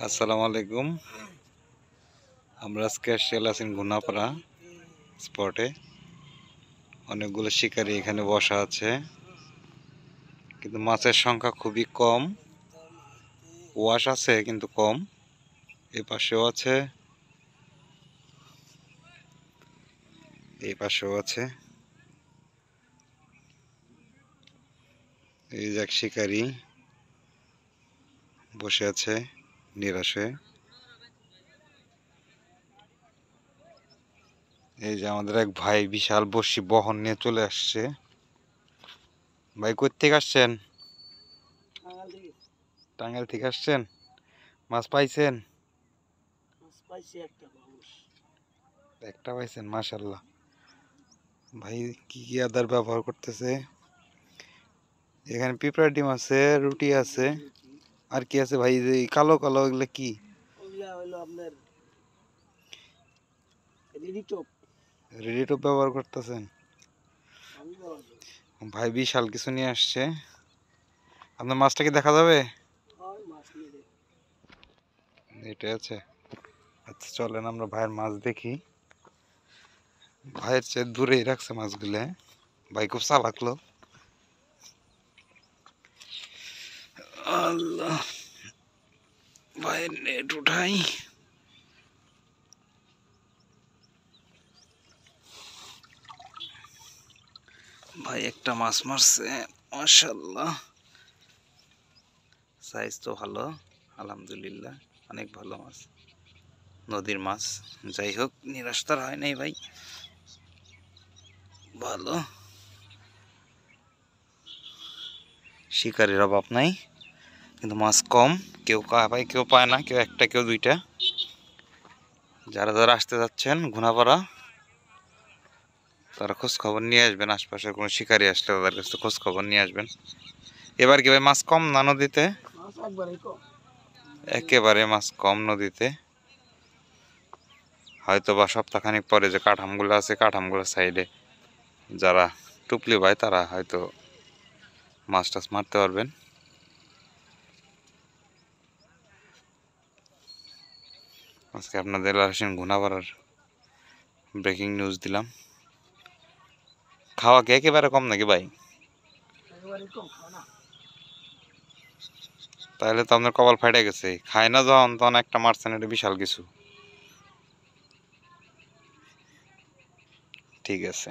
আসসালামু আলাইকুম। আমরা আজকে আসছি আছেন গুনাপাড়া স্পটে। অনেকগুলো শিকারী এখানে বসা আছে, কিন্তু মাছের সংখ্যা খুবই কম। ওয়াশ আছে কিন্তু কম। এই পাশেও আছে, এই পাশেও আছে। এই যে এক শিকারী বসে আছে নিরাশ হয়ে। এই যে আমাদের এক ভাই বিশাল বড়শি বহন নিয়ে চলে আসছে। ভাই কই থেকে আসছেন? টাঙ্গাইল থেকে আসছেন। মাছ পাইছেন? একটা পাইছেন, মাশাআল্লাহ। ভাই কি কি আদার ব্যবহার করতেছে? এখানে পিঁপড়ার ডিম আছে, রুটি আছে, আর কি আছে ভাই? যে কালো কালো এগুলো কি? রেডি টপ ব্যবহার করতেছেন? ভাই বিশাল কিছু নিয়ে আসছে। আপনার মাছটা কি দেখা যাবে? এটা আছে। আচ্ছা চলেন আমরা ভাইয়ের মাছ দেখি। ভাইয়ের চেয়ে দূরেই রাখছে মাছগুলো। ভাই খুব চালাক লোক। আল্লাহ, ভাইয়ের নেট উঠাই। ভাই একটা মাছ মারছে, মাশাআল্লাহ। সাইজ তো ভালো, আলহামদুলিল্লাহ, অনেক ভালো মাছ, নদীর মাছ। যাই হোক, নিরাশ তার হয় নাই ভাই, ভালো। শিকারির অভাব নাই, কিন্তু মাছ কম। কেউ পায়, কেউ পায় না, কেউ একটা, কেউ দুইটা। যারা যারা আসতে যাচ্ছেন গুনাপাড়া, তারা খোঁজ খবর নিয়ে আসবেন। আশপাশের কোনো শিকারি আসলে তাদের কাছে খোঁজ খবর নিয়ে আসবেন। এবার কি ভাই মাছ কম না নদীতে? একেবারে মাছ কম নদীতে। হয়তো বা সপ্তাহখানিক পরে যে কাঠামগুলো আছে, কাঠামগুলোর সাইডে যারা টুপলি ভাই, তারা হয়তো মাছ টাছ মারতে পারবেন। আজকে আপনাদের আসেন গুনাপাড়ার ব্রেকিং নিউজ দিলাম। খাওয়া কি একেবারে কম নাকি ভাই? তাহলে তো আপনার কপাল ফাটে গেছে। খায় না যখন, তখন একটা মারছেন, এটা বিশাল কিছু। ঠিক আছে।